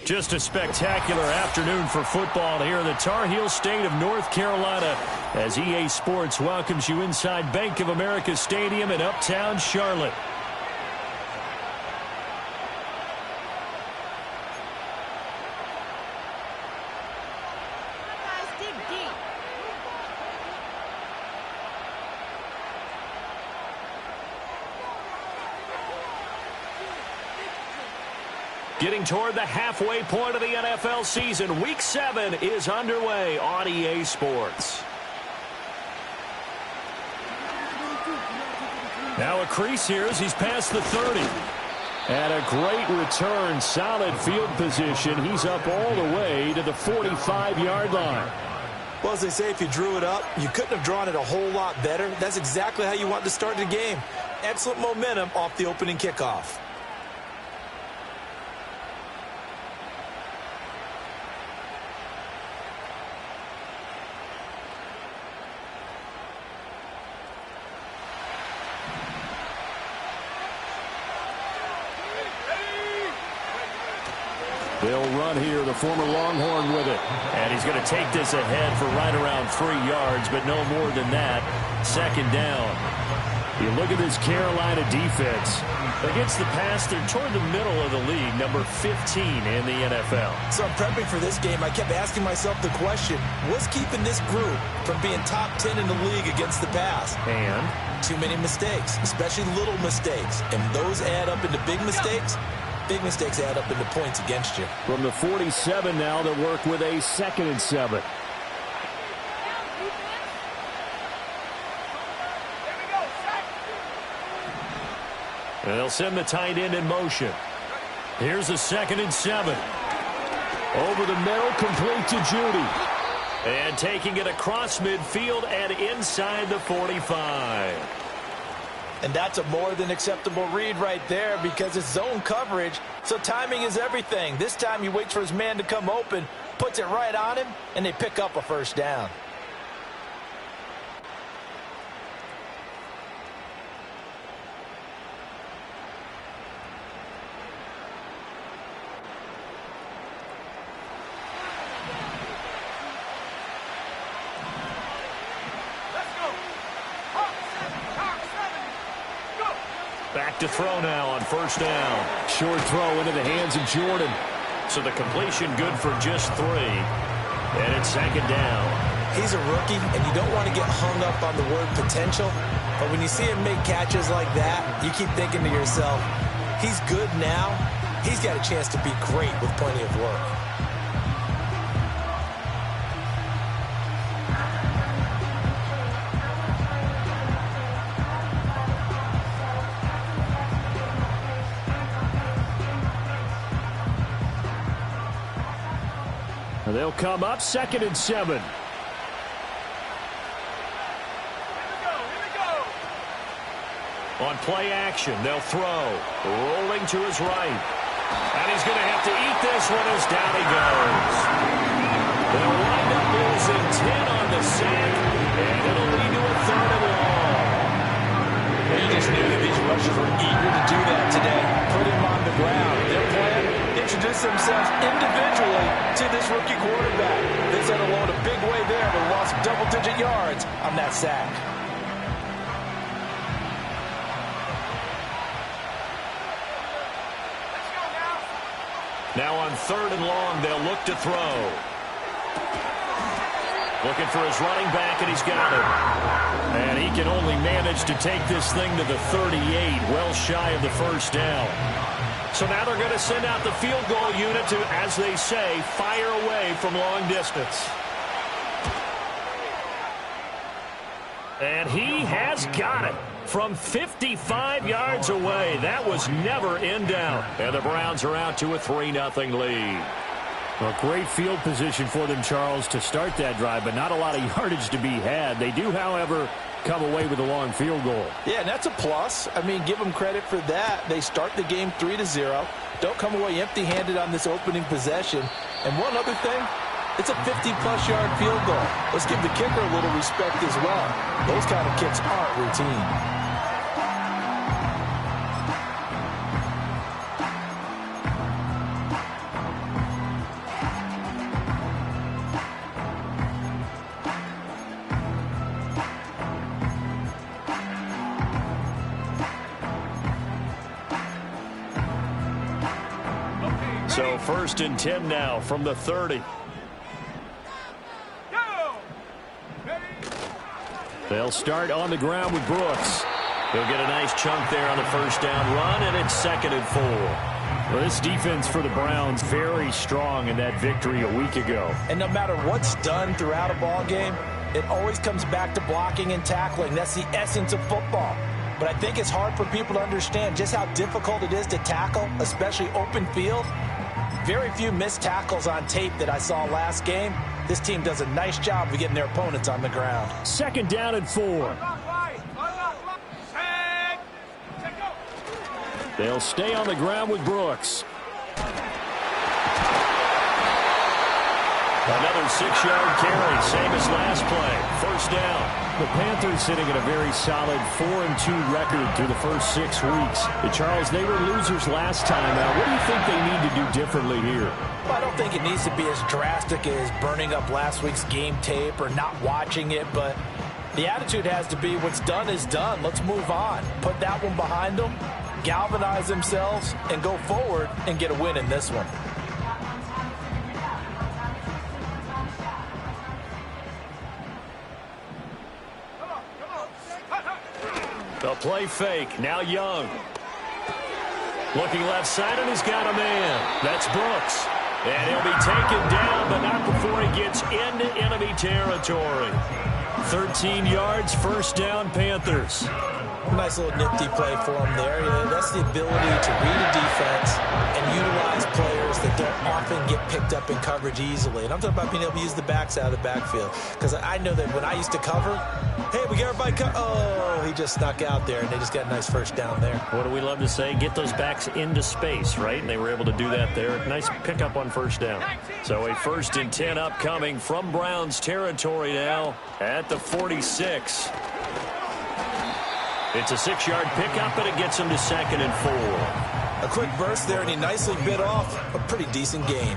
Just a spectacular afternoon for football here in the Tar Heel state of North Carolina as EA Sports welcomes you inside Bank of America Stadium in Uptown Charlotte. Getting toward the halfway point of the NFL season, Week 7 is underway on EA Sports. Now a crease here as he's past the 30. And a great return, solid field position. He's up all the way to the 45-yard line. Well, as they say, if you drew it up, you couldn't have drawn it a whole lot better. That's exactly how you want to start the game. Excellent momentum off the opening kickoff. They'll run here, the former Longhorn with it. And he's going to take this ahead for right around 3 yards, but no more than that. Second down. You look at this Carolina defense. Against the pass, they're toward the middle of the league, number 15 in the NFL. So I'm prepping for this game. I kept asking myself the question, what's keeping this group from being top 10 in the league against the pass? And? Too many mistakes, especially little mistakes. And those add up into big mistakes. Big mistakes add up into points against you. From the 47 now, they'll work with a 2nd and 7. And they'll send the tight end in motion. Here's a 2nd and 7. Over the middle, complete to Judy. And taking it across midfield and inside the 45. And that's a more than acceptable read right there because it's zone coverage, so timing is everything. This time he waits for his man to come open, puts it right on him, and they pick up a first down. Back to throw now on first down. Short throw into the hands of Jordan. So the completion good for just 3. And it's 2nd down. He's a rookie, and you don't want to get hung up on the word potential. But when you see him make catches like that, you keep thinking to yourself, he's good now. He's got a chance to be great with plenty of work. They'll come up 2nd and 7. On play action, they'll throw. Rolling to his right. And he's going to have to eat this one as down he goes. They'll wind up losing 10 on the sack, and it'll lead to a 3rd and long. You just knew that these rushers were eager to do that today. Put him on the ground. Their plan, introduce themselves individually to this rookie quarterback. They set alone a big way there, but lost double-digit yards on that sack. Now on 3rd and long, they'll look to throw. Looking for his running back, and he's got it. And he can only manage to take this thing to the 38, well shy of the first down. So now they're going to send out the field goal unit to, as they say, fire away from long distance. And he has got it from 55 yards away. That was never in doubt. And the Browns are out to a 3-0 lead. Well, great field position for them, Charles, to start that drive, but not a lot of yardage to be had. They do, however, come away with a long field goal. Yeah, and that's a plus. I mean, give them credit for that. They start the game 3-0. Don't come away empty-handed on this opening possession. And one other thing, it's a 50-plus yard field goal. Let's give the kicker a little respect as well. Those kind of kicks aren't routine. So 1st and 10 now from the 30. They'll start on the ground with Brooks. He'll get a nice chunk there on the 1st down run, and it's 2nd and 4. Well, this defense for the Browns very strong in that victory a week ago. And no matter what's done throughout a ball game, it always comes back to blocking and tackling. That's the essence of football. But I think it's hard for people to understand just how difficult it is to tackle, especially open field. Very few missed tackles on tape that I saw last game. This team does a nice job of getting their opponents on the ground. 2nd down and 4. They'll stay on the ground with Brooks. Another 6-yard carry, same as last play. 1st down. The Panthers sitting at a very solid 4-2 record through the first 6 weeks. Charles, they were losers last time. Now, what do you think they need to do differently here? Well, I don't think it needs to be as drastic as burning up last week's game tape or not watching it, but the attitude has to be what's done is done. Let's move on. Put that one behind them, galvanize themselves, and go forward and get a win in this one. The play fake. Now Young. Looking left side, and he's got a man. That's Brooks. And he'll be taken down, but not before he gets into enemy territory. 13 yards, 1st down, Panthers. Nice little nifty play for him there. That's the ability to read a defense and utilize players that don't often get picked up in coverage easily. And I'm talking about being able to use the backs out of the backfield. Because I know that when I used to cover, hey, we got everybody oh, he just snuck out there, and they just got a nice 1st down there. What do we love to say? Get those backs into space, right? And they were able to do that there. Nice pickup on 1st down. So a 1st and 10 upcoming from Browns territory now at the 46. It's a 6-yard pickup, and it gets him to 2nd and 4. A quick burst there, and he nicely bit off a pretty decent gain.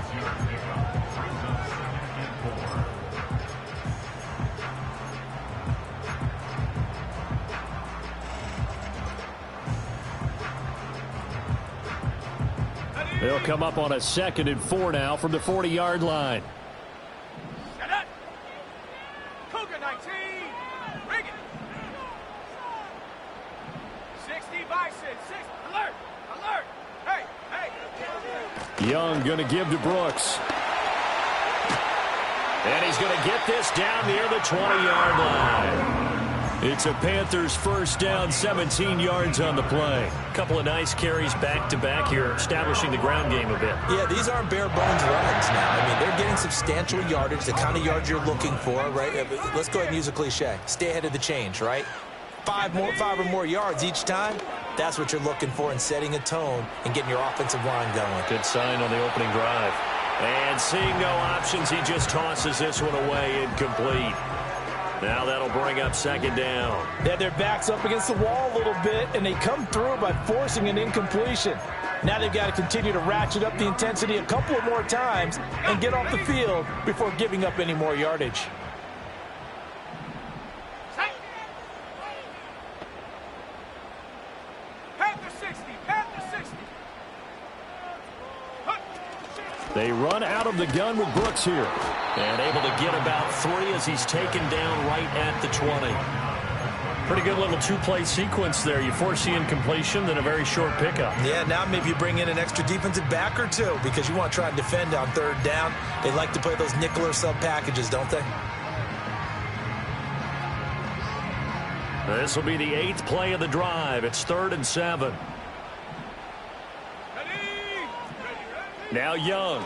They'll come up on a 2nd and 4 now from the 40-yard line. Young going to give to Brooks. And he's going to get this down near the 20-yard line. It's a Panthers 1st down, 17 yards on the play. Couple of nice carries back-to-back here, establishing the ground game a bit. Yeah, these aren't bare-bones runs now. I mean, they're getting substantial yardage, the kind of yards you're looking for, right? Let's go ahead and use a cliche. Stay ahead of the change, right? 5 or more yards each time. That's what you're looking for in setting a tone and getting your offensive line going. Good sign on the opening drive. And seeing no options, he just tosses this one away, incomplete. Now that'll bring up 2nd down. Yeah, their back's up against the wall a little bit, and they come through by forcing an incompletion. Now they've got to continue to ratchet up the intensity a couple of more times and get off the field before giving up any more yardage. They run out of the gun with Brooks here. And able to get about 3 as he's taken down right at the 20. Pretty good little 2-play sequence there. You force the incompletion, then a very short pickup. Yeah, now maybe you bring in an extra defensive back or two because you want to try and defend on 3rd down. They like to play those nickel or sub packages, don't they? This will be the 8th play of the drive. It's 3rd and 7. Now Young.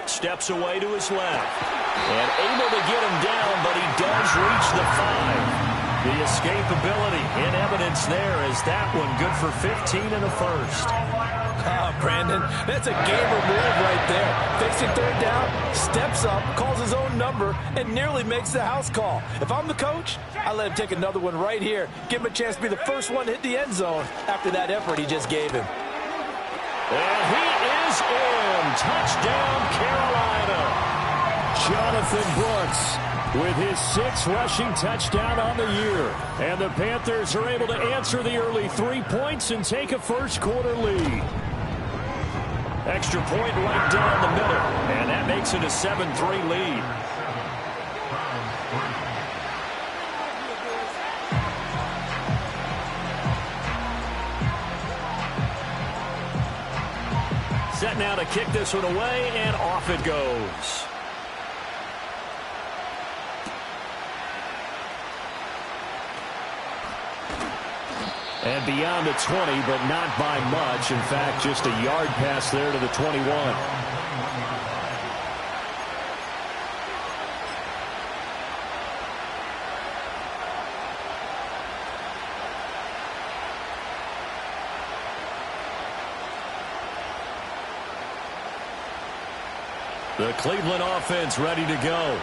Steps away to his left. And able to get him down, but he does reach the 5. The escapability in evidence there as that one good for 15 and a 1st. Brandon, that's a gamer move right there. Facing 3rd down, steps up, calls his own number, and nearly makes the house call. If I'm the coach, I let him take another one right here. Give him a chance to be the first one to hit the end zone after that effort he just gave him. And he is in. Touchdown, Carolina. Jonathan Brooks with his 6th rushing touchdown on the year. And the Panthers are able to answer the early 3 points and take a first quarter lead. Extra point right down the middle, and that makes it a 7-3 lead. Set now to kick this one away, and off it goes. And beyond the 20, but not by much. In fact, just a yard pass there to the 21. The Cleveland offense ready to go.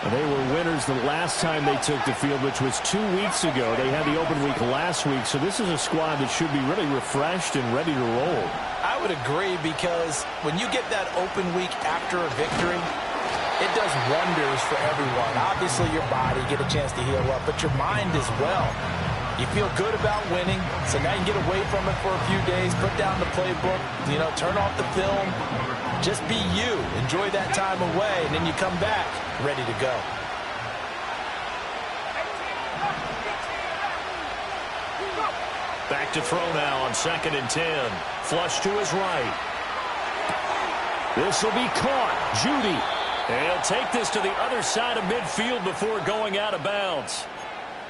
They were winners the last time they took the field, which was 2 weeks ago. They had the open week last week, so this is a squad that should be really refreshed and ready to roll. I would agree, because when you get that open week after a victory, it does wonders for everyone. Obviously, your body, get a chance to heal up, but your mind as well. You feel good about winning, so now you can get away from it for a few days, put down the playbook, turn off the film. Just be you. Enjoy that time away, and then you come back ready to go. Back to throw now on 2nd and 10. Flush to his right. This will be caught. Judy. And he'll take this to the other side of midfield before going out of bounds.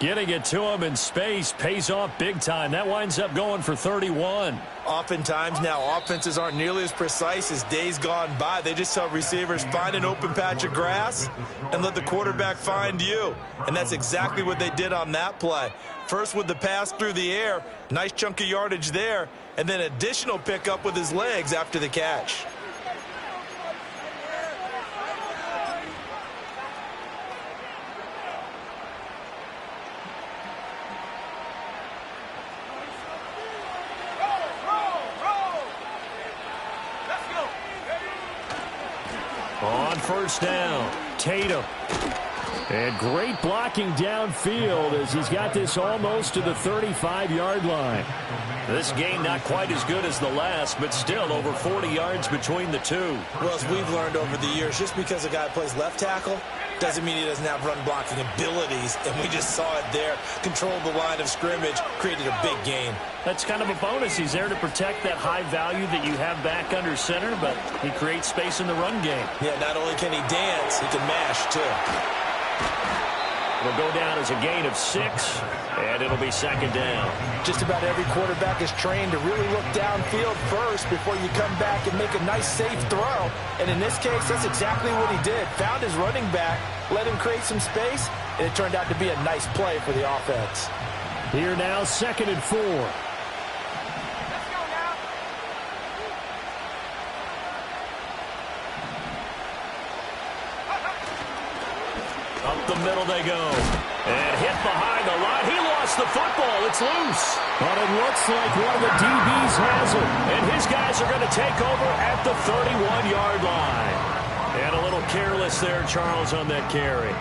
Getting it to him in space pays off big time. That winds up going for 31. Oftentimes now, offenses aren't nearly as precise as days gone by. They just tell receivers, find an open patch of grass and let the quarterback find you. And that's exactly what they did on that play. First with the pass through the air, nice chunk of yardage there, and then additional pickup with his legs after the catch. On first down, Tatum. And great blocking downfield as he's got this almost to the 35-yard line. This game not quite as good as the last, but still over 40 yards between the two. Well, as we've learned over the years, just because a guy plays left tackle doesn't mean he doesn't have run blocking abilities, and we just saw it there. Controlled the line of scrimmage, created a big gain. That's kind of a bonus. He's there to protect that high value that you have back under center, but he creates space in the run game. Yeah, not only can he dance, he can mash, too. It'll go down as a gain of 6, and it'll be 2nd down. Just about every quarterback is trained to really look downfield first before you come back and make a nice, safe throw. And in this case, that's exactly what he did. Found his running back, let him create some space, and it turned out to be a nice play for the offense. Here now, 2nd and 4. Up the middle they go. And hit behind the line. He lost the football. It's loose. But it looks like one of the DBs has it. And his guys are going to take over at the 31-yard line. And a little careless there, Charles, on that carry.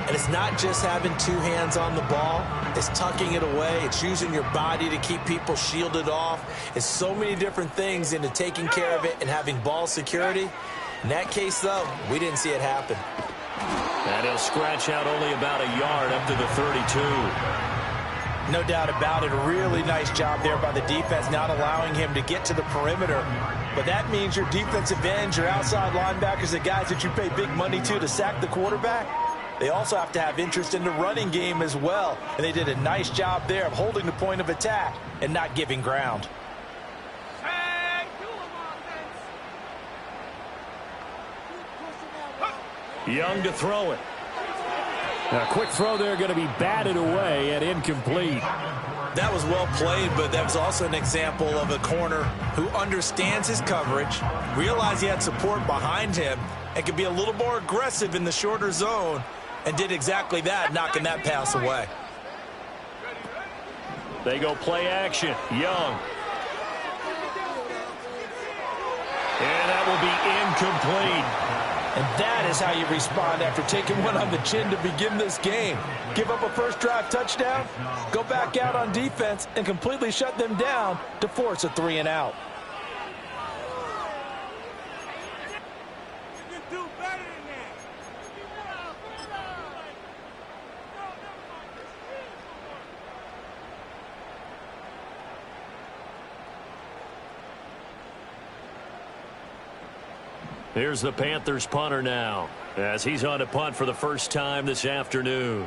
And it's not just having two hands on the ball. It's tucking it away. It's using your body to keep people shielded off. It's so many different things into taking care of it and having ball security. In that case, though, we didn't see it happen. And he'll scratch out only about a yard up to the 32. No doubt about it. A really nice job there by the defense, not allowing him to get to the perimeter. But that means your defensive ends, your outside linebackers, the guys that you pay big money to sack the quarterback, they also have to have interest in the running game as well. And they did a nice job there of holding the point of attack and not giving ground. Young to throw it. A quick throw there, going to be batted away and incomplete. That was well played, but that was also an example of a corner who understands his coverage, realized he had support behind him, and could be a little more aggressive in the shorter zone, and did exactly that, knocking that pass away. They go play action. Young. And that will be incomplete. And that is how you respond after taking one on the chin to begin this game. Give up a first drive touchdown, go back out on defense, and completely shut them down to force a 3-and-out. Here's the Panthers punter now, as he's on to punt for the first time this afternoon.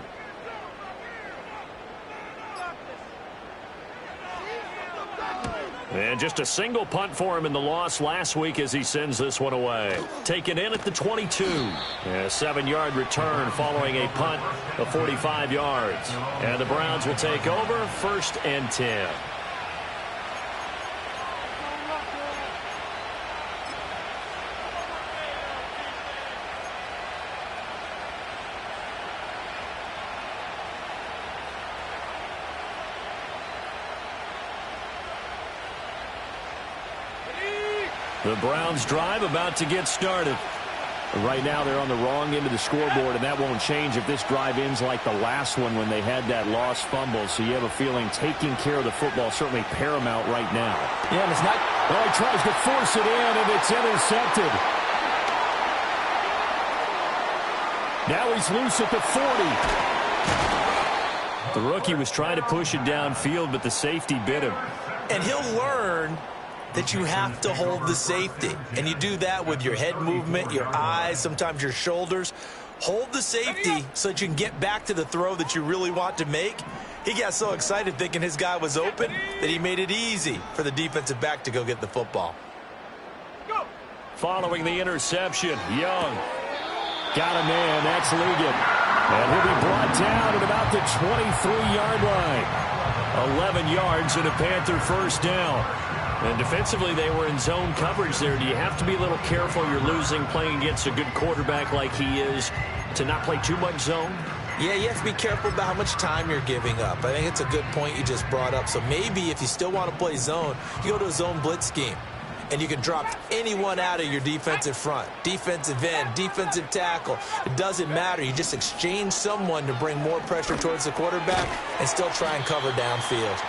And just a single punt for him in the loss last week as he sends this one away. Taken in at the 22. And a 7-yard return following a punt of 45 yards. And the Browns will take over 1st and 10. The Browns drive about to get started. Right now they're on the wrong end of the scoreboard, and that won't change if this drive ends like the last one when they had that lost fumble. So you have a feeling taking care of the football certainly paramount right now. Yeah, and it's not. Well, he tries to force it in, and it's intercepted. Now he's loose at the 40. The rookie was trying to push it downfield, but the safety bit him. And he'll learn that you have to hold the safety. And you do that with your head movement, your eyes, sometimes your shoulders. Hold the safety so that you can get back to the throw that you really want to make. He got so excited thinking his guy was open that he made it easy for the defensive back to go get the football. Following the interception, Young. Got a man, that's Ligon. And he'll be brought down at about the 23-yard line. 11 yards and a Panther first down. And defensively, they were in zone coverage there. Do you have to be a little careful? You're losing playing against a good quarterback like he is to not play too much zone? Yeah, you have to be careful about how much time you're giving up. I think it's a good point you just brought up. So maybe if you still want to play zone, you go to a zone blitz scheme. And you can drop anyone out of your defensive front. Defensive end, defensive tackle. It doesn't matter. You just exchange someone to bring more pressure towards the quarterback and still try and cover downfield.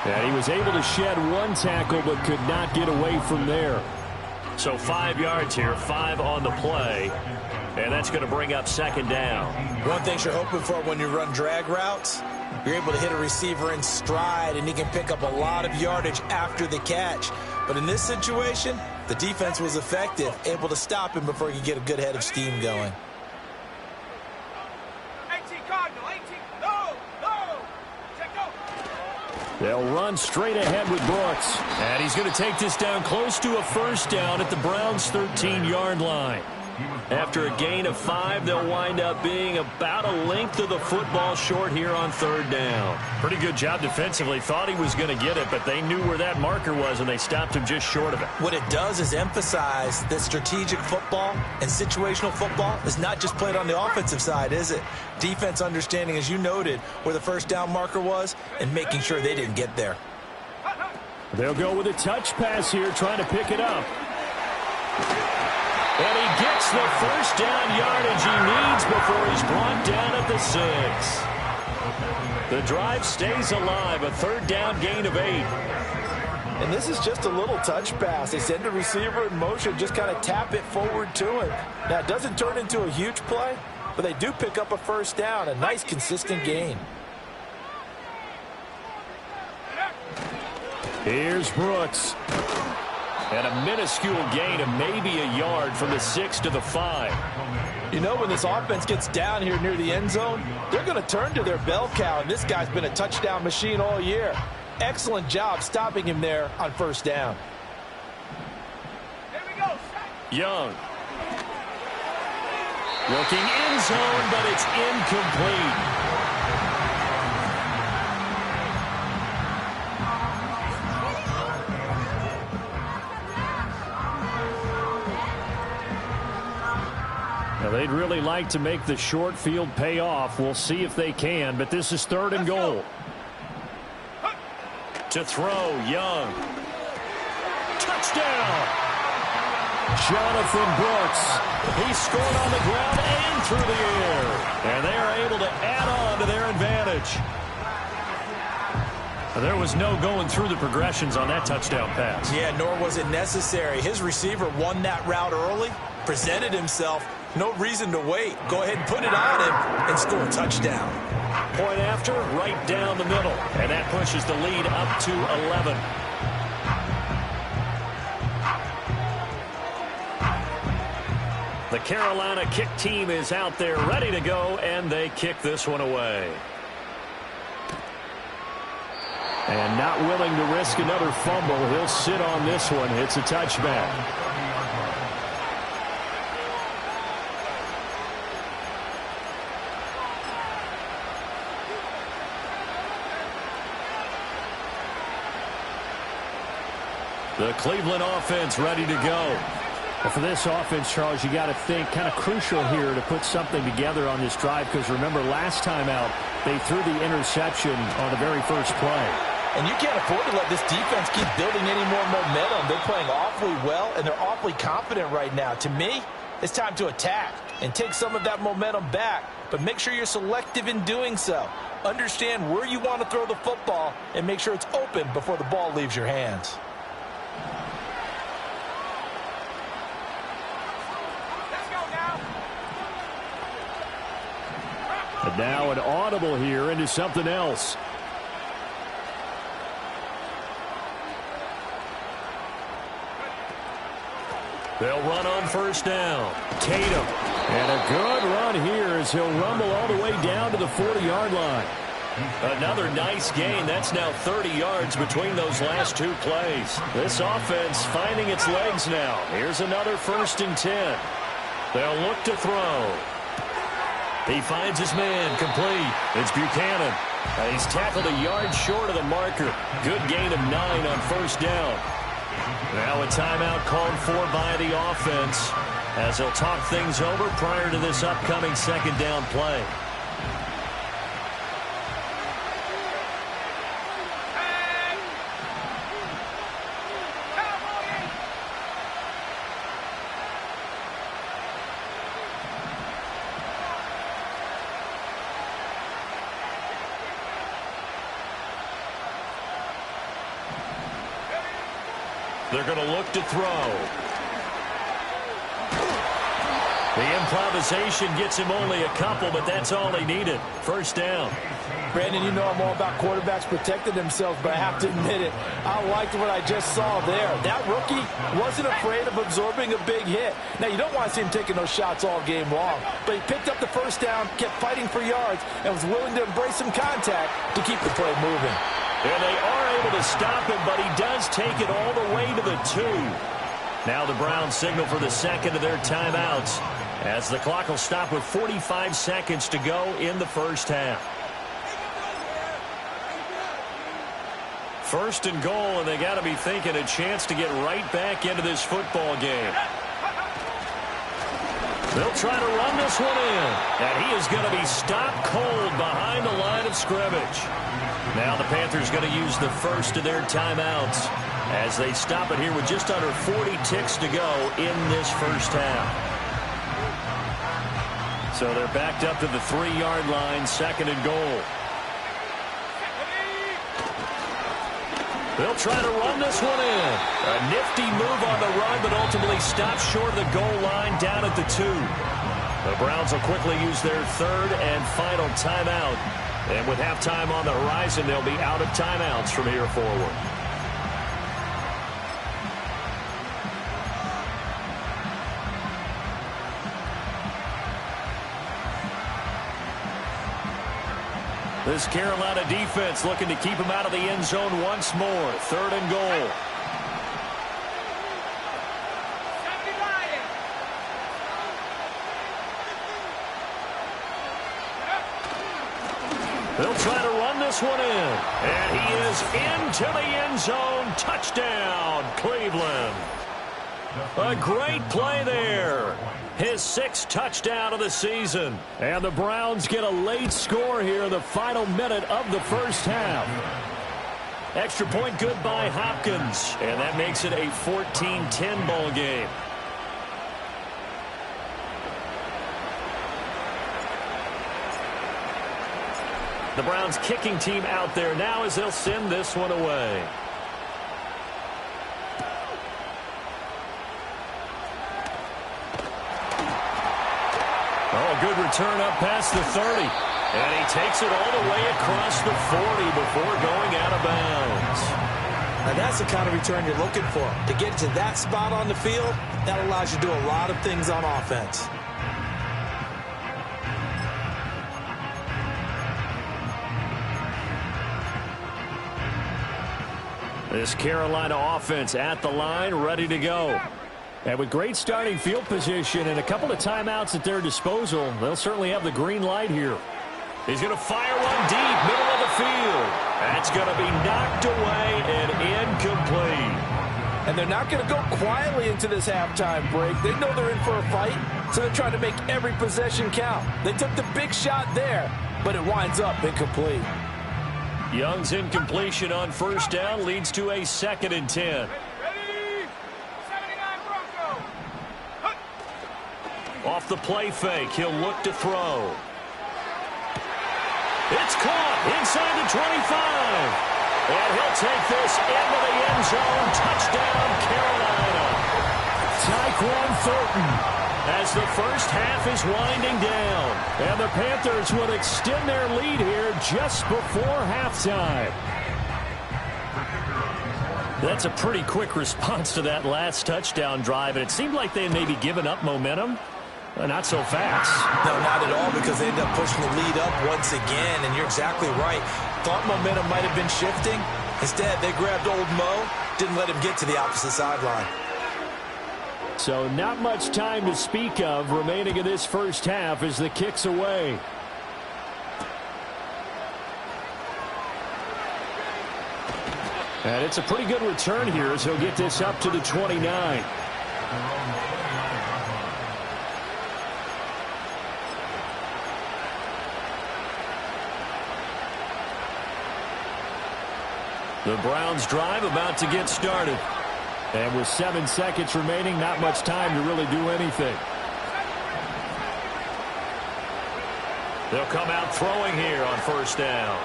And he was able to shed one tackle but could not get away from there. So 5 yards here, 5 on the play. And that's going to bring up 2nd down. One thing you're hoping for when you run drag routes, you're able to hit a receiver in stride and he can pick up a lot of yardage after the catch. But in this situation, the defense was effective, able to stop him before he could get a good head of steam going. They'll run straight ahead with Brooks. And he's going to take this down close to a 1st down at the Browns' 13-yard line. After a gain of 5, they'll wind up being about a length of the football short here on 3rd down. Pretty good job defensively. Thought he was going to get it, but they knew where that marker was, and they stopped him just short of it. What it does is emphasize that strategic football and situational football is not just played on the offensive side, is it? Defense understanding, as you noted, where the 1st down marker was and making sure they didn't get there. They'll go with a touch pass here, trying to pick it up. And he gets the 1st down yardage he needs before he's brought down at the 6. The drive stays alive, a 3rd down gain of 8. And this is just a little touch pass. They send the receiver in motion, just kind of tap it forward to him. Now, it doesn't turn into a huge play, but they do pick up a 1st down, a nice, consistent gain. Here's Brooks. And a minuscule gain of maybe a yard from the 6 to the 5. You know, when this offense gets down here near the end zone, they're going to turn to their bell cow, and this guy's been a touchdown machine all year. Excellent job stopping him there on 1st down. Here we go. Young. Looking in zone, but it's incomplete. They'd really like to make the short field pay off. We'll see if they can, but this is 3rd and goal. To throw, Young. Touchdown! Jonathan Brooks. He scored on the ground and through the air. And they are able to add on to their advantage. There was no going through the progressions on that touchdown pass. Yeah, nor was it necessary. His receiver won that route early, presented himself. No reason to wait. Go ahead and put it on him and score a touchdown. Point after, right down the middle. And that pushes the lead up to 11. The Carolina kick team is out there ready to go, and they kick this one away. And not willing to risk another fumble. He'll sit on this one. It's a touchback. The Cleveland offense ready to go. Well, for this offense, Charles, you got to think kind of crucial here to put something together on this drive, because remember last time out they threw the interception on the very first play. And you can't afford to let this defense keep building any more momentum. They're playing awfully well, and they're awfully confident right now. To me, it's time to attack and take some of that momentum back, but make sure you're selective in doing so. Understand where you want to throw the football and make sure it's open before the ball leaves your hands. And now an audible here into something else. They'll run on first down. Tatum. And a good run here as he'll rumble all the way down to the 40-yard line. Another nice gain. That's now 30 yards between those last two plays. This offense finding its legs now. Here's another 1st and 10. They'll look to throw. He finds his man complete. It's Buchanan. He's tackled a yard short of the marker. Good gain of 9 on first down. Now a timeout called for by the offense as they'll talk things over prior to this upcoming second down play. They're going to look to throw. The improvisation gets him only a couple, but that's all he needed. First down. Brandon, you know I'm all about quarterbacks protecting themselves, but I have to admit it. I liked what I just saw there. That rookie wasn't afraid of absorbing a big hit. Now, you don't want to see him taking those shots all game long, but he picked up the first down, kept fighting for yards, and was willing to embrace some contact to keep the play moving. And they are able to stop him, but he does take it all the way to the 2. Now the Browns signal for the second of their timeouts as the clock will stop with 45 seconds to go in the first half. 1st and goal, and they got to be thinking a chance to get right back into this football game. They'll try to run this one in, and he is going to be stopped cold behind the line of scrimmage. Now the Panthers going to use the first of their timeouts as they stop it here with just under 40 ticks to go in this first half. So they're backed up to the 3-yard line, 2nd and goal. They'll try to run this one in. A nifty move on the run, but ultimately stopped short of the goal line down at the 2. The Browns will quickly use their 3rd and final timeout. And with halftime on the horizon, they'll be out of timeouts from here forward. This Carolina defense looking to keep him out of the end zone once more. 3rd and goal. They'll try to run this one in. And he is into the end zone. Touchdown, Cleveland. A great play there. His 6th touchdown of the season. And the Browns get a late score here in the final minute of the first half. Extra point good by Hopkins. And that makes it a 14-10 ball game. The Browns kicking team out there now as they'll send this one away. Oh, good return up past the 30. And he takes it all the way across the 40 before going out of bounds. Now that's the kind of return you're looking for. To get to that spot on the field, that allows you to do a lot of things on offense. This Carolina offense at the line, ready to go. And with great starting field position and a couple of timeouts at their disposal, they'll certainly have the green light here. He's going to fire one deep, middle of the field. That's going to be knocked away and incomplete. And they're not going to go quietly into this halftime break. They know they're in for a fight, so they're trying to make every possession count. They took the big shot there, but it winds up incomplete. Young's incompletion on first down leads to a 2nd and 10. Ready? 79 Bronco. Off the play fake, he'll look to throw. It's caught inside the 25. And he'll take this into the end zone. Touchdown, Carolina. Tyquan Thornton as the first half is winding down. And the Panthers will extend their lead here just before halftime. That's a pretty quick response to that last touchdown drive. And it seemed like they had maybe given up momentum. Not so fast. No, not at all, because they end up pushing the lead up once again, and you're exactly right. Thought momentum might have been shifting. Instead, they grabbed old Mo, didn't let him get to the opposite sideline. So not much time to speak of remaining in this first half as the kick's away. And it's a pretty good return here as he'll get this up to the 29. The Browns drive about to get started. And with 7 seconds remaining, not much time to really do anything. They'll come out throwing here on first down.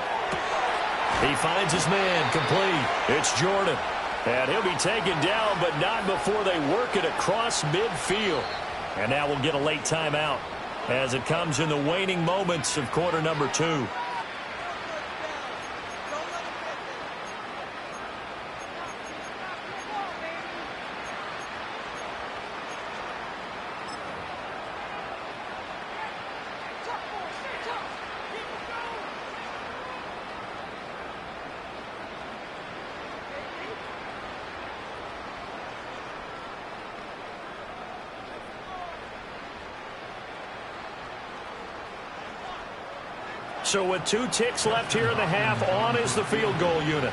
He finds his man complete. It's Jordan. And he'll be taken down, but not before they work it across midfield. And now we'll get a late timeout as it comes in the waning moments of quarter number 2. So with 2 ticks left here in the half, on is the field goal unit.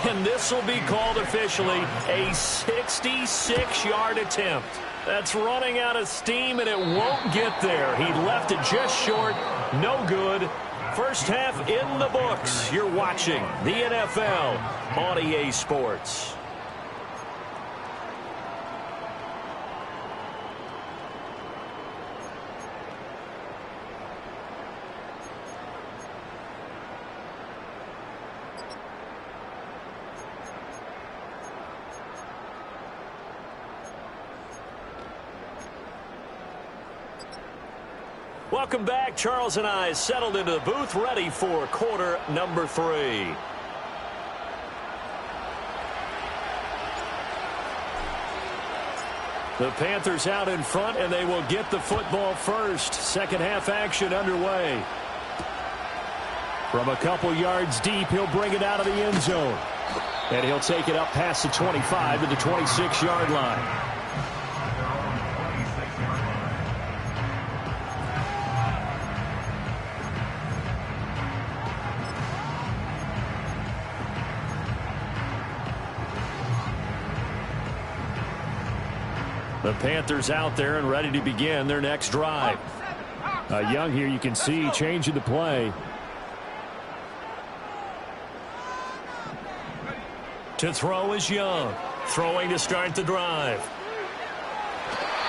And this will be called officially a 66-yard attempt. That's running out of steam, and it won't get there. He left it just short. No good. First half in the books. You're watching the NFL on EA Sports. Welcome back. Charles and I settled into the booth, ready for quarter number 3. The Panthers out in front, and they will get the football first. Second half action underway. From a couple yards deep, he'll bring it out of the end zone. And he'll take it up past the 25 to the 26-yard line. The Panthers out there and ready to begin their next drive. Young here, you can see changing the play. To throw is Young. Throwing to start the drive.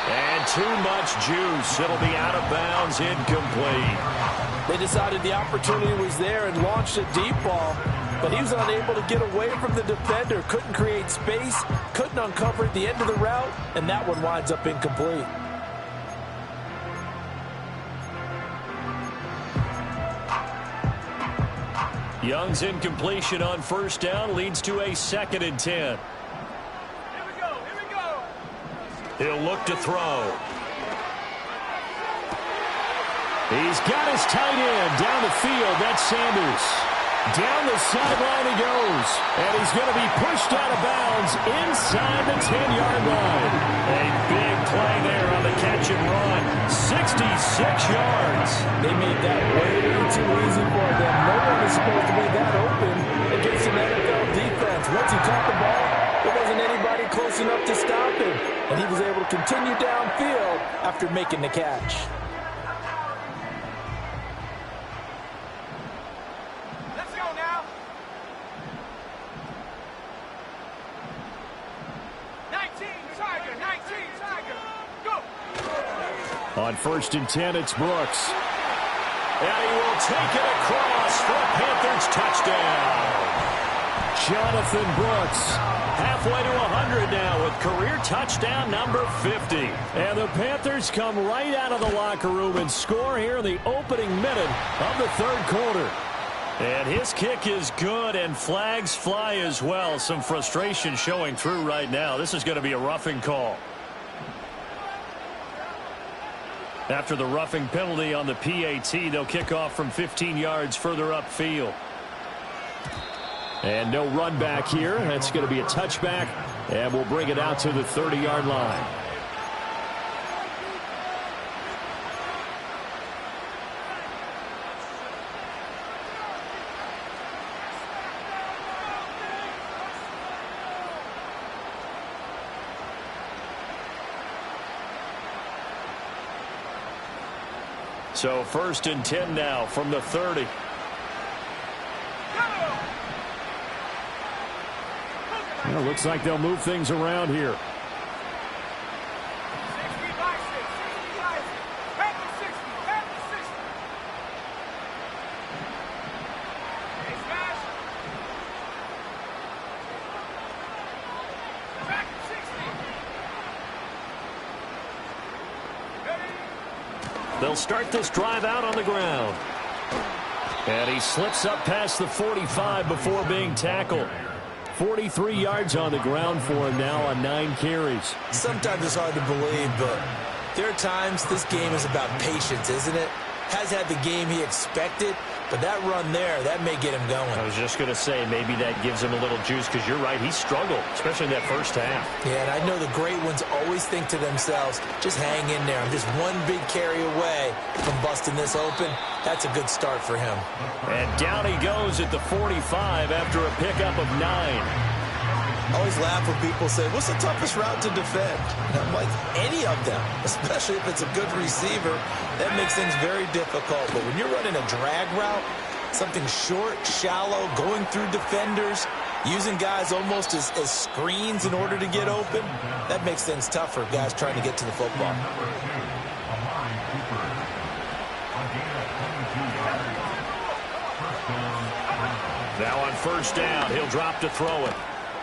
And too much juice. It'll be out of bounds, incomplete. They decided the opportunity was there and launched a deep ball, but he was unable to get away from the defender. Couldn't create space, couldn't uncover at the end of the route, and that one winds up incomplete. Young's incompletion on first down leads to a 2nd and 10. Here we go. Here we go. He'll look to throw. He's got his tight end down the field. That's Sanders. Down the sideline he goes. And he's going to be pushed out of bounds inside the 10-yard line. A big play there on the catch and run. 66 yards. They made that way too easy for them. No one is supposed to be that open against an NFL defense. Once he caught the ball, there wasn't anybody close enough to stop him. And he was able to continue downfield after making the catch. On 1st and 10, it's Brooks. And he will take it across for a Panthers touchdown. Jonathan Brooks, halfway to 100 now with career touchdown number 50. And the Panthers come right out of the locker room and score here in the opening minute of the 3rd quarter. And his kick is good, and flags fly as well. Some frustration showing through right now. This is going to be a roughing call. After the roughing penalty on the PAT, they'll kick off from 15 yards further upfield. And no run back here. That's going to be a touchback, and we'll bring it out to the 30-yard line. So 1st and 10 now from the 30. Well, looks like they'll move things around here. They'll start this drive out on the ground. And he slips up past the 45 before being tackled. 43 yards on the ground for him now on 9 carries. Sometimes it's hard to believe, but there are times this game is about patience, isn't it? Has had the game he expected, but that run there, that may get him going. I was just going to say, maybe that gives him a little juice, because you're right, he struggled, especially in that first half. Yeah, and I know the great ones always think to themselves, just hang in there. I'm just one big carry away from busting this open. That's a good start for him. And down he goes at the 45 after a pickup of 9. I always laugh when people say, what's the toughest route to defend? And I'm like, any of them, especially if it's a good receiver. That makes things very difficult. But when you're running a drag route, something short, shallow, going through defenders, using guys almost as screens in order to get open, that makes things tough for guys trying to get to the football. Now on first down, he'll drop to throw it.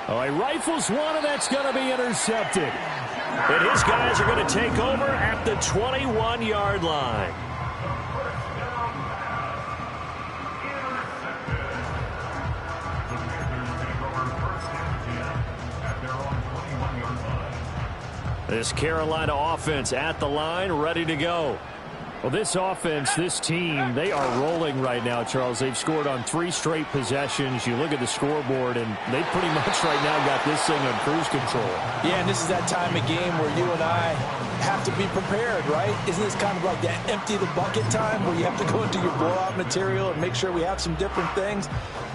Oh, he rifles one, and that's going to be intercepted. And his guys are going to take over at the 21-yard line. This Carolina offense at the line, ready to go. Well, this offense, this team, they are rolling right now, Charles. They've scored on 3 straight possessions. You look at the scoreboard, and they pretty much right now got this thing on cruise control. Yeah, and this is that time of game where you and I have to be prepared, right? Isn't this kind of like that empty the bucket time where you have to go into your blowout material and make sure we have some different things?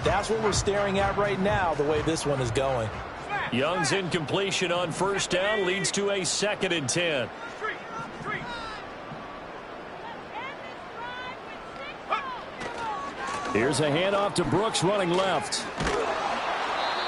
That's what we're staring at right now, the way this one is going. Young's incompletion on first down leads to a 2nd and 10. Here's a handoff to Brooks running left.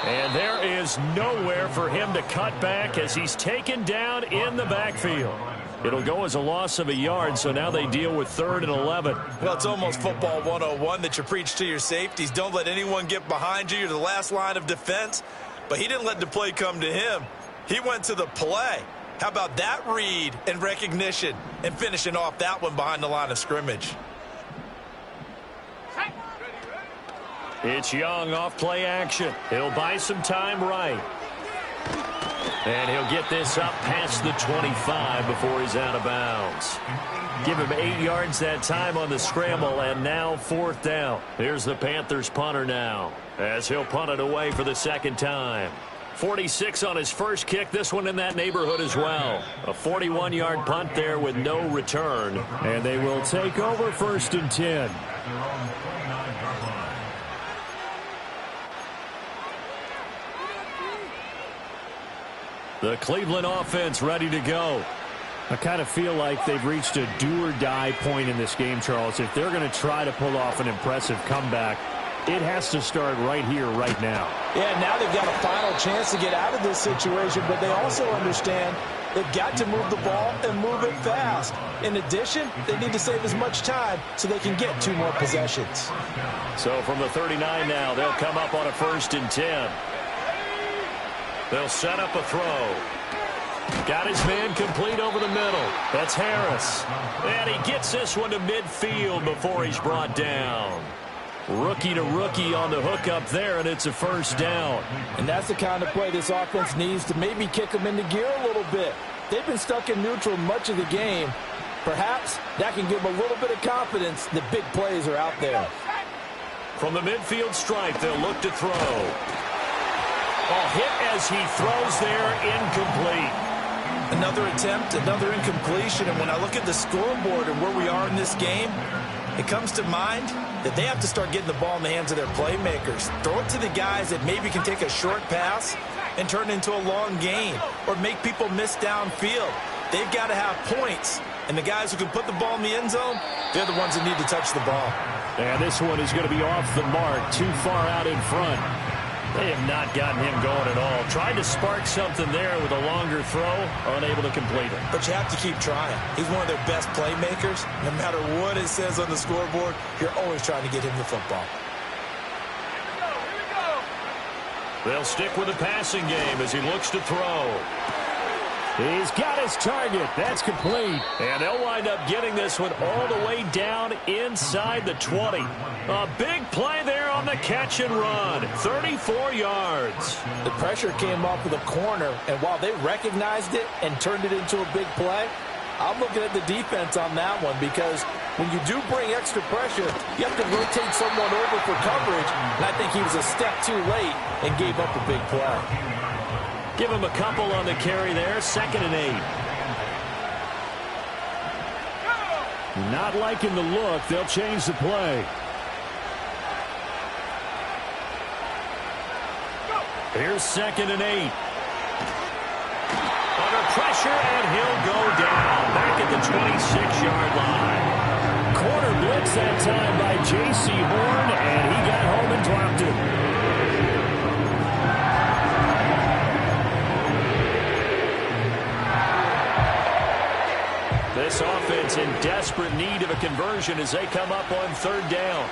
And there is nowhere for him to cut back as he's taken down in the backfield. It'll go as a loss of a yard, so now they deal with 3rd and 11. Well, it's almost football 101 that you preach to your safeties. Don't let anyone get behind you. You're the last line of defense. But he didn't let the play come to him. He went to the play. How about that read and recognition and finishing off that one behind the line of scrimmage? It's Young off play action. He'll buy some time right. And he'll get this up past the 25 before he's out of bounds. Give him 8 yards that time on the scramble, and now 4th down. Here's the Panthers punter now, as he'll punt it away for the 2nd time. 46 on his first kick, this one in that neighborhood as well. A 41-yard punt there with no return. And they will take over 1st and 10. The Cleveland offense ready to go. I kind of feel like they've reached a do-or-die point in this game, Charles. If they're going to try to pull off an impressive comeback, it has to start right here, right now. Yeah, now they've got a final chance to get out of this situation, but they also understand they've got to move the ball and move it fast. In addition, they need to save as much time so they can get 2 more possessions. So from the 39 now, they'll come up on a 1st and 10. They'll set up a throw. Got his man complete over the middle. That's Harris. And he gets this one to midfield before he's brought down. Rookie to rookie on the hook up there, and it's a 1st down. And that's the kind of play this offense needs to maybe kick them into gear a little bit. They've been stuck in neutral much of the game. Perhaps that can give them a little bit of confidence that big plays are out there. From the midfield stripe, they'll look to throw. Hit as he throws there, incomplete. Another attempt, another incompletion, and when I look at the scoreboard and where we are in this game, it comes to mind that they have to start getting the ball in the hands of their playmakers. Throw it to the guys that maybe can take a short pass and turn it into a long gain or make people miss downfield. They've got to have points, and the guys who can put the ball in the end zone, they're the ones that need to touch the ball. And this one is going to be off the mark, too far out in front. They have not gotten him going at all. Tried to spark something there with a longer throw, unable to complete it. But you have to keep trying. He's one of their best playmakers. No matter what it says on the scoreboard, you're always trying to get him the football. Here we go. They'll stick with the passing game as he looks to throw. He's got his target. That's complete. And they'll wind up getting this one all the way down inside the 20. A big play there on the catch and run. 34 yards. The pressure came off of the corner, and while they recognized it and turned it into a big play, I'm looking at the defense on that one because when you do bring extra pressure, you have to rotate someone over for coverage, and I think he was a step too late and gave up a big play. Give him a couple on the carry there. 2nd and 8. Not liking the look. They'll change the play. Here's 2nd and 8. Under pressure, and he'll go down. Back at the 26-yard line. Corner blitz that time by J.C. Horn, and he got home and dropped it. This offense in desperate need of a conversion as they come up on 3rd down.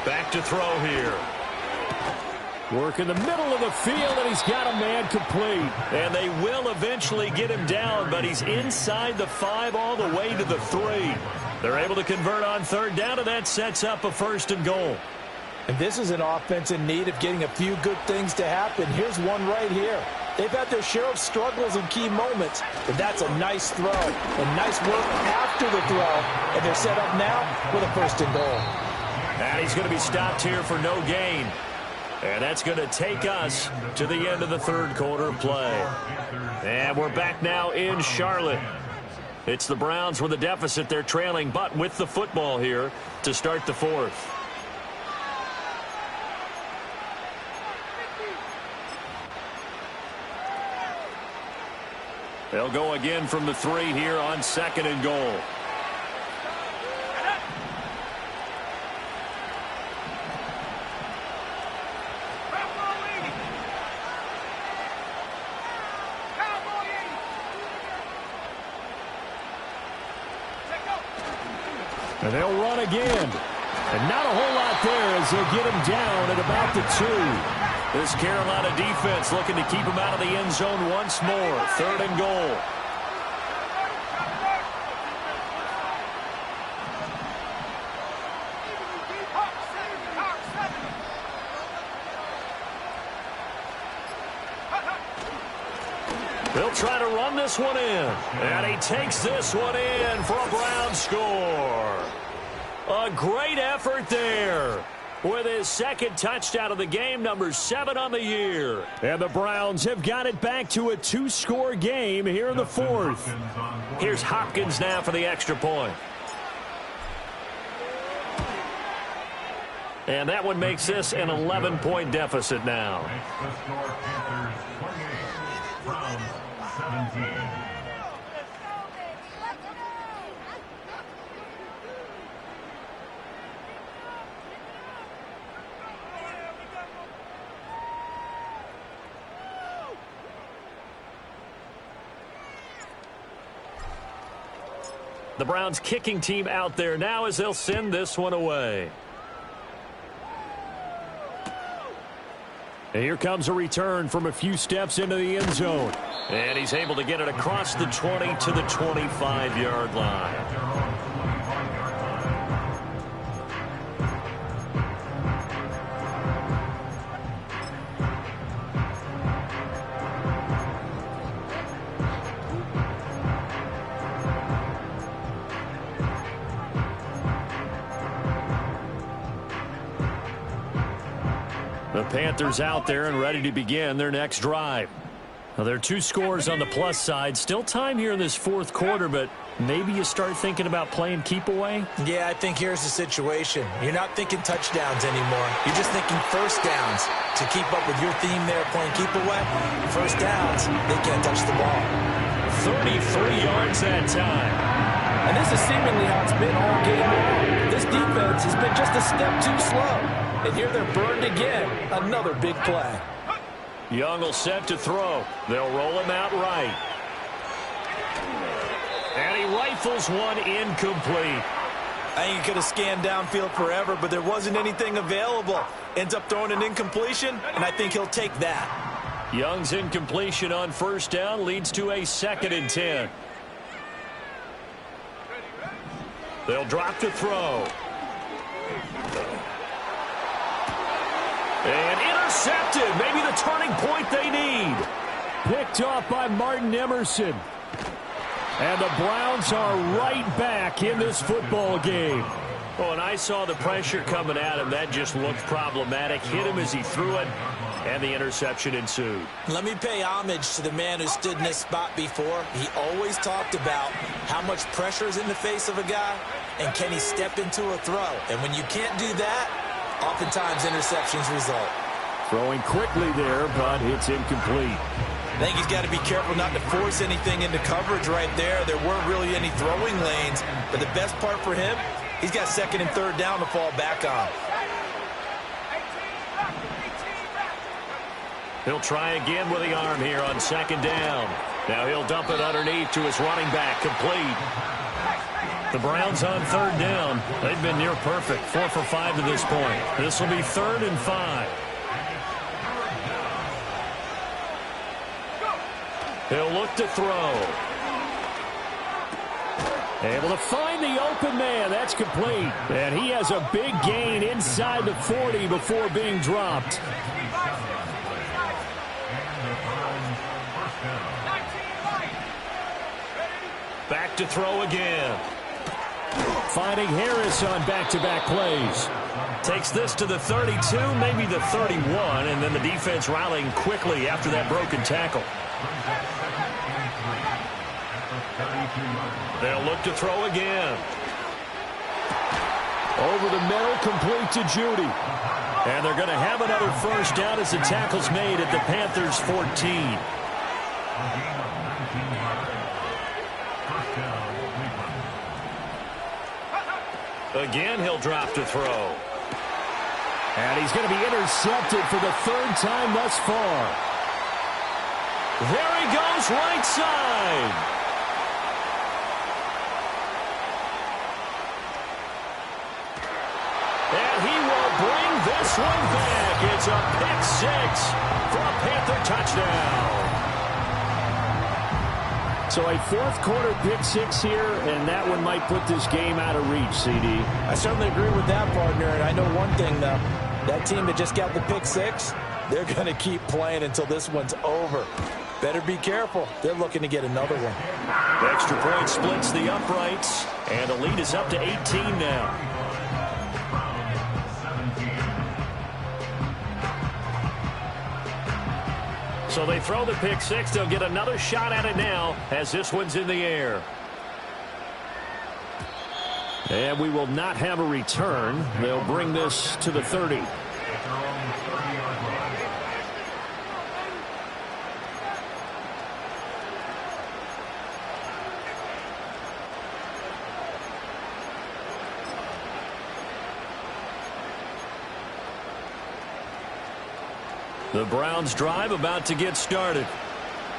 Back to throw here. Work in the middle of the field, and he's got a man complete. And they will eventually get him down, but he's inside the 5 all the way to the 3. They're able to convert on 3rd down, and that sets up a 1st and goal. And this is an offense in need of getting a few good things to happen. Here's one right here. They've had their share of struggles in key moments, but that's a nice throw and nice work after the throw. And they're set up now with a 1st and goal. And he's going to be stopped here for no gain. And that's going to take us to the end of the 3rd quarter play. And we're back now in Charlotte. It's the Browns with a deficit. They're trailing, but with the football here to start the 4th. They'll go again from the 3 here on 2nd and goal. And they'll run again. And not a whole lot there as they'll get him down at about the 2. This Carolina defense looking to keep him out of the end zone once more. 3rd and goal. They'll try to run this one in. And he takes this one in for a Brown score. A great effort there. With his second touchdown of the game, number 7 on the year. And the Browns have got it back to a 2-score game here in the fourth. Here's Hopkins now for the extra point. And that one makes this an 11-point deficit now. The score, Panthers 28, Browns 17. The Browns kicking team out there now as they'll send this one away. And here comes a return from a few steps into the end zone. And he's able to get it across the 20 to the 25-yard line. The Panthers out there and ready to begin their next drive. Now, there are 2 scores on the plus side. Still time here in this fourth quarter, but maybe you start thinking about playing keep away? Yeah, I think here's the situation. You're not thinking touchdowns anymore. You're just thinking first downs. To keep up with your theme there, playing keep away, first downs, they can't touch the ball. 33 yards that time. And this is seemingly how it's been all game long. This defense has been just a step too slow. And here they're burned again. Another big play. Young will set to throw. They'll roll him out right. And he rifles one incomplete. I think he could have scanned downfield forever, but there wasn't anything available. Ends up throwing an incompletion, and I think he'll take that. Young's incompletion on first down leads to a 2nd and 10. They'll drop to throw. And intercepted. Maybe the turning point they need. Picked off by Martin Emerson. And the Browns are right back in this football game. Oh, and I saw the pressure coming at him. That just looked problematic. Hit him as he threw it, and the interception ensued. Let me pay homage to the man who stood in this spot before. He always talked about how much pressure is in the face of a guy, and can he step into a throw. And when you can't do that, oftentimes interceptions result. Throwing quickly there, but it's incomplete. I think he's got to be careful not to force anything into coverage right there. There weren't really any throwing lanes, but the best part for him, he's got 2nd and 3rd down to fall back on. He'll try again with the arm here on 2nd down. Now he'll dump it underneath to his running back, complete. The Browns on 3rd down. They've been near perfect, 4 for 5 to this point. This will be 3rd and 5. He'll look to throw. Able to find the open man. That's complete. And he has a big gain inside the 40 before being dropped. Back to throw again. Finding Harris on back-to-back plays. Takes this to the 32, maybe the 31, and then the defense rallying quickly after that broken tackle. They'll look to throw again. Over the middle, complete to Judy. And they're going to have another first down as the tackle's made at the Panthers' 14. Again, he'll drop to throw. And he's going to be intercepted for the 3rd time thus far. There he goes, right side. And he will bring this one back. It's a pick 6 for a Panther touchdown. So a 4th quarter pick 6 here, and that one might put this game out of reach, CD. I certainly agree with that, partner. And I know one thing, though. That team that just got the pick 6, they're going to keep playing until this one's over. Better be careful. They're looking to get another one. The extra point splits the uprights, and the lead is up to 18 now. So they throw the pick six. They'll get another shot at it now as this one's in the air. And we will not have a return. They'll bring this to the 30. The Browns drive about to get started.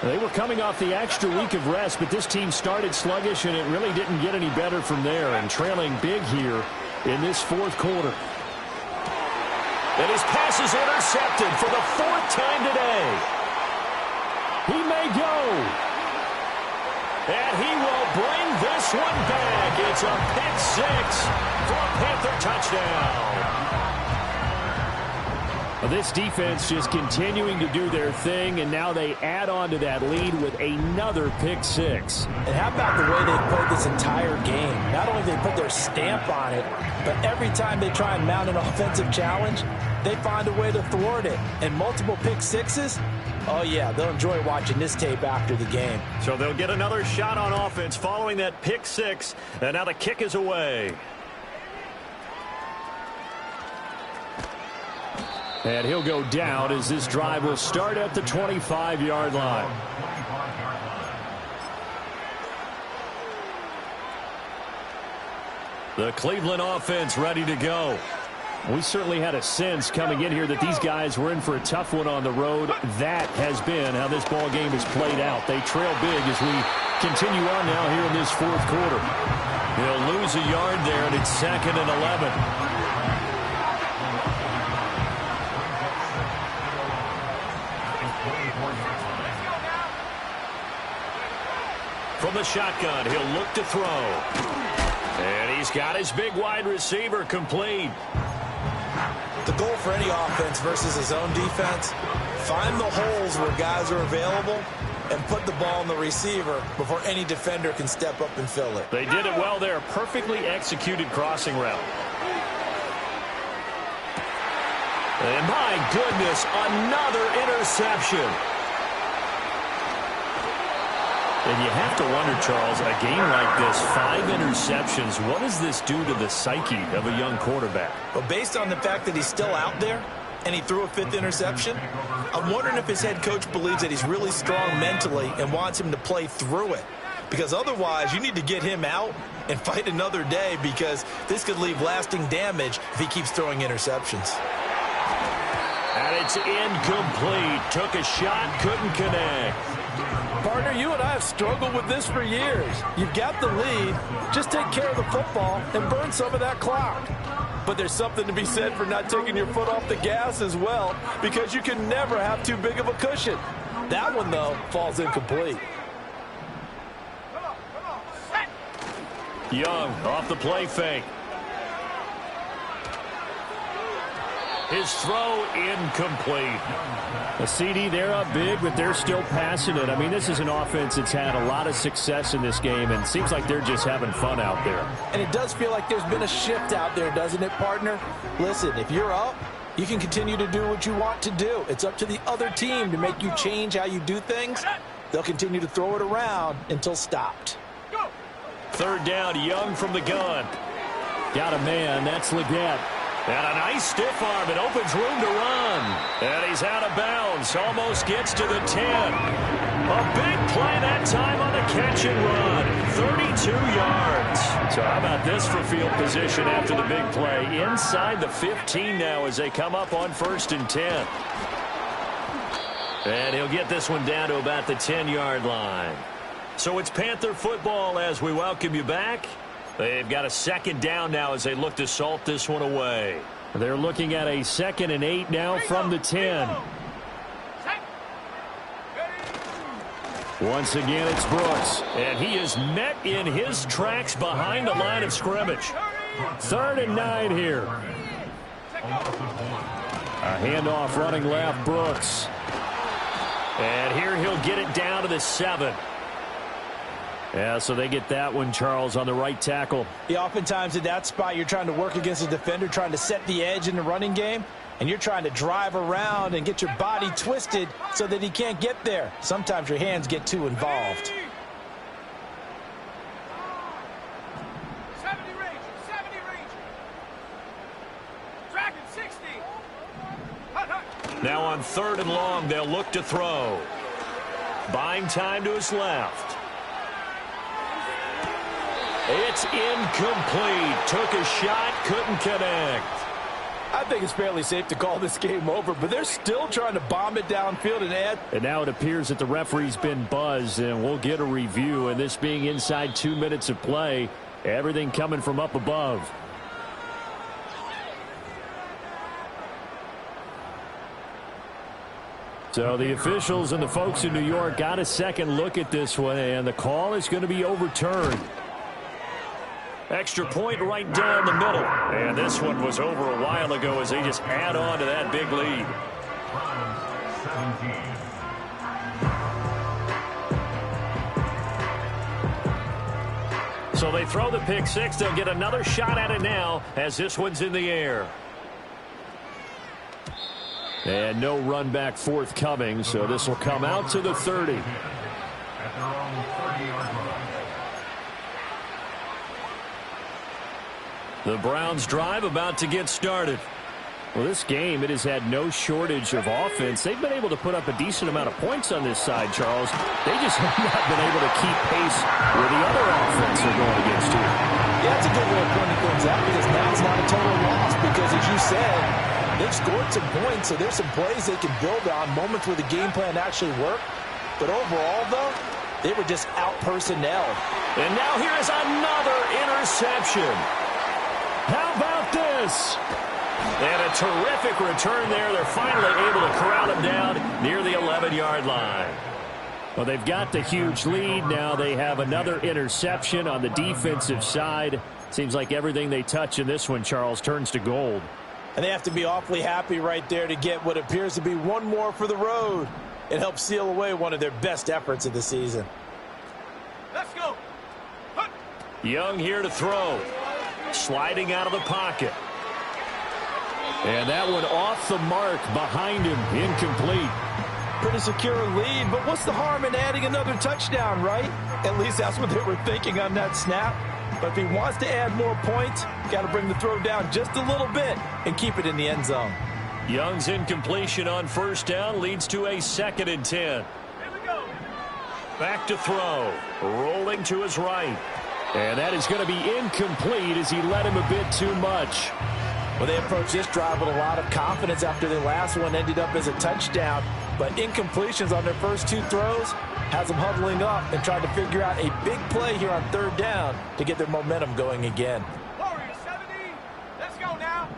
They were coming off the extra week of rest, but this team started sluggish, and it really didn't get any better from there, and trailing big here in this fourth quarter. And his pass is intercepted for the fourth time today. He may go. And he will bring this one back. It's a pick six for a Panther touchdown. This defense just continuing to do their thing, and now they add on to that lead with another pick six. And how about the way they played this entire game? Not only did they put their stamp on it, but every time they try and mount an offensive challenge, they find a way to thwart it. And multiple pick sixes, oh yeah, they'll enjoy watching this tape after the game. So they'll get another shot on offense following that pick six, and now the kick is away. And he'll go down as this drive will start at the 25-yard line. The Cleveland offense ready to go. We certainly had a sense coming in here that these guys were in for a tough one on the road. That has been how this ball game has played out. They trail big as we continue on now here in this fourth quarter. He'll lose a yard there, and it's 2nd and 11. From the shotgun, he'll look to throw. And he's got his big wide receiver complete. The goal for any offense versus his own defense, find the holes where guys are available and put the ball on the receiver before any defender can step up and fill it. They did it well there. Perfectly executed crossing route. And my goodness, another interception. And you have to wonder, Charles, a game like this, 5 interceptions, what does this do to the psyche of a young quarterback? Well, based on the fact that he's still out there and he threw a 5th interception, I'm wondering if his head coach believes that he's really strong mentally and wants him to play through it. Because otherwise, you need to get him out and fight another day, because this could leave lasting damage if he keeps throwing interceptions. And it's incomplete. Took a shot, couldn't connect. Partner, you and I have struggled with this for years. You've got the lead. Just take care of the football and burn some of that clock. But there's something to be said for not taking your foot off the gas as well, because you can never have too big of a cushion. That one, though, falls incomplete. Young off the play fake. His throw incomplete. A CD, they're up big, but they're still passing it. I mean, this is an offense that's had a lot of success in this game, and seems like they're just having fun out there. And it does feel like there's been a shift out there, doesn't it, partner? Listen, if you're up, you can continue to do what you want to do. It's up to the other team to make you change how you do things. They'll continue to throw it around until stopped. 3rd down, Young from the gun. Got a man, that's Leggett. And a nice stiff arm. It opens room to run. And he's out of bounds. Almost gets to the 10. A big play that time on the catch and run. 32 yards. So how about this for field position after the big play? Inside the 15 now as they come up on 1st and 10. And he'll get this one down to about the 10-yard line. So it's Panther football as we welcome you back. They've got a 2nd down now as they look to salt this one away. They're looking at a 2nd and 8 now from the 10. Once again, it's Brooks. And he is met in his tracks behind the line of scrimmage. 3rd and 9 here. A handoff running left, Brooks. And here he'll get it down to the 7. Yeah, so they get that one, Charles, on the right tackle. Yeah, oftentimes in that spot, you're trying to work against a defender, trying to set the edge in the running game, and you're trying to drive around and get your body twisted so that he can't get there. Sometimes your hands get too involved. 70 range. Tracking 60. Now on 3rd and long, they'll look to throw. Buying time to his left. It's incomplete. Took a shot, couldn't connect. I think it's fairly safe to call this game over, but they're still trying to bomb it downfield and add. And now it appears that the referee's been buzzed, and we'll get a review. And this being inside 2 minutes of play, everything coming from up above. So the officials and the folks in New York got a second look at this one, and the call is going to be overturned. Extra point right down the middle. And this one was over a while ago as they just add on to that big lead. So they throw the pick six. They'll get another shot at it now as this one's in the air. And no run back forthcoming, so this will come out to the 30. At their own 30-yard line. The Browns drive about to get started. Well, this game, it has had no shortage of offense. They've been able to put up a decent amount of points on this side, Charles. They just have not been able to keep pace with the other offense they're going against here. Yeah, that's a good way of pointing things out because now it's not a total loss because, as you said, they've scored some points, so there's some plays they can build on, moments where the game plan actually worked. But overall, though, they were just out-personnelled. And now here is another interception. How about this? And a terrific return there. They're finally able to corral him down near the 11-yard line. Well, they've got the huge lead. Now they have another interception on the defensive side. Seems like everything they touch in this one, Charles, turns to gold. And they have to be awfully happy right there to get what appears to be one more for the road. It helps seal away one of their best efforts of the season. Let's go. Hunt. Young here to throw. Sliding out of the pocket. And that one off the mark behind him, incomplete. Pretty secure lead, but what's the harm in adding another touchdown, right? At least that's what they were thinking on that snap. But if he wants to add more points, got to bring the throw down just a little bit and keep it in the end zone. Young's incompletion on first down leads to a 2nd and 10. Here we go. Back to throw. Rolling to his right. And that is going to be incomplete as he led him a bit too much. Well, they approached this drive with a lot of confidence after their last one ended up as a touchdown. But incompletions on their first 2 throws has them huddling up and trying to figure out a big play here on 3rd down to get their momentum going again. Warrior 70. Let's go now.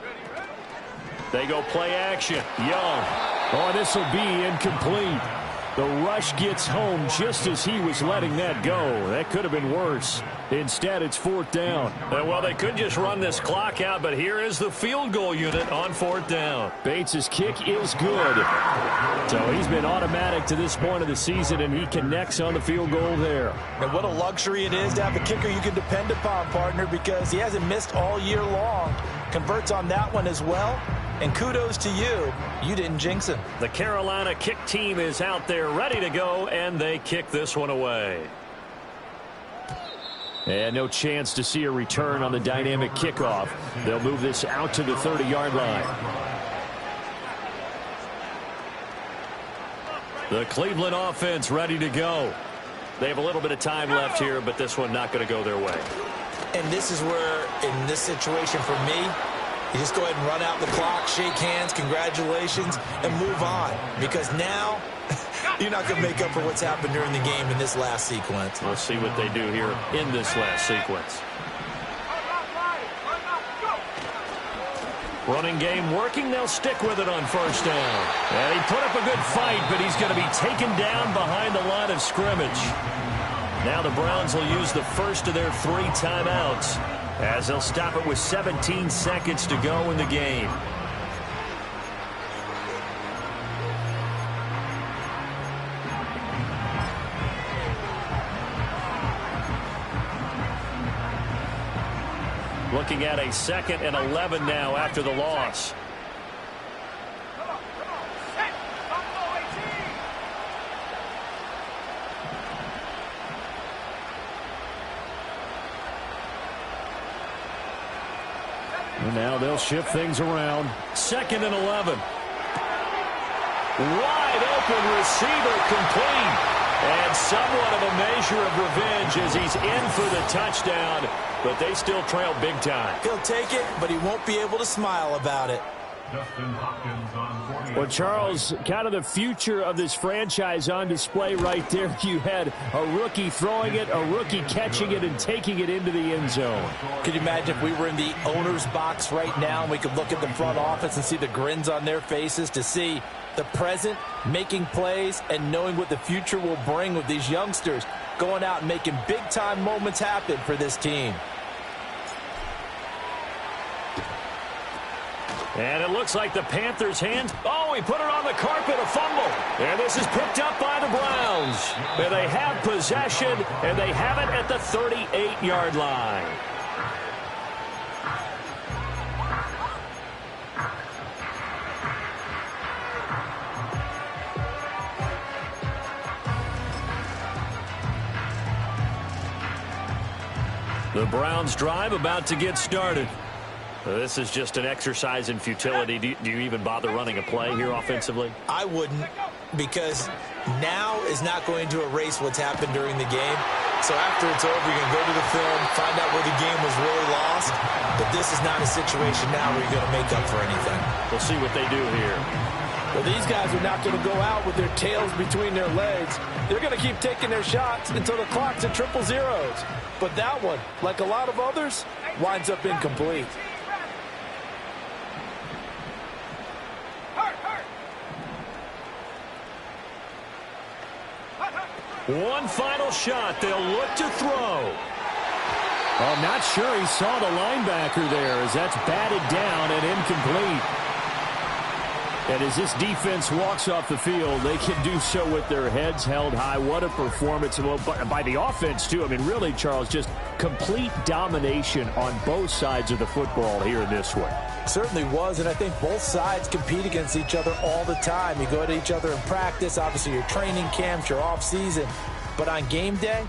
Ready. They go play action. Young. Oh, this will be incomplete. The rush gets home just as he was letting that go. That could have been worse. Instead, it's 4th down. Well, they could just run this clock out, but here is the field goal unit on 4th down. Bates' kick is good. So he's been automatic to this point of the season, and he connects on the field goal there. And what a luxury it is to have a kicker you can depend upon, partner, because he hasn't missed all year long. Converts on that one as well. And kudos to you. You didn't jinx him. The Carolina kick team is out there ready to go, and they kick this one away. And no chance to see a return on the dynamic kickoff. They'll move this out to the 30-yard line. The Cleveland offense ready to go. They have a little bit of time left here, but this one not going to go their way. And this is where, in this situation for me, you just go ahead and run out the clock, shake hands, congratulations, and move on. Because now, you're not going to make up for what's happened during the game in this last sequence. We'll see what they do here in this last sequence. Running game working. They'll stick with it on first down. And he put up a good fight, but he's going to be taken down behind the line of scrimmage. Now the Browns will use the first of their 3 timeouts as they'll stop it with 17 seconds to go in the game. Looking at a 2nd and 11 now after the loss. Come on. Set. Buffalo 18. And now they'll shift things around. 2nd and 11. Wide open receiver complete. And somewhat of a measure of revenge as he's in for the touchdown. But they still trail big time. He'll take it, but he won't be able to smile about it. Justin Hopkins on 40. Well, Charles, kind of the future of this franchise on display right there. You had a rookie throwing it, a rookie catching it, and taking it into the end zone. Could you imagine if we were in the owner's box right now and we could look at the front office and see the grins on their faces to see the present making plays and knowing what the future will bring with these youngsters going out and making big-time moments happen for this team. And it looks like the Panthers' hands. Oh, he put it on the carpet, a fumble. And this is picked up by the Browns. And they have possession, and they have it at the 38-yard line. The Browns' drive about to get started. This is just an exercise in futility. Do you even bother running a play here offensively? I wouldn't, because now is not going to erase what's happened during the game. So after it's over, you're going to go to the film, find out where the game was really lost. But this is not a situation now where you're going to make up for anything. We'll see what they do here. Well, these guys are not going to go out with their tails between their legs. They're going to keep taking their shots until the clock's at triple zeros. But that one, like a lot of others, winds up incomplete. One final shot. They'll look to throw. I'm not sure he saw the linebacker there as that's batted down and incomplete. And as this defense walks off the field, they can do so with their heads held high. What a performance by the offense, too. I mean, really, Charles, just complete domination on both sides of the football here in this one. Certainly was, and I think both sides compete against each other all the time. You go to each other in practice, obviously your training camps, your off season, but on game day,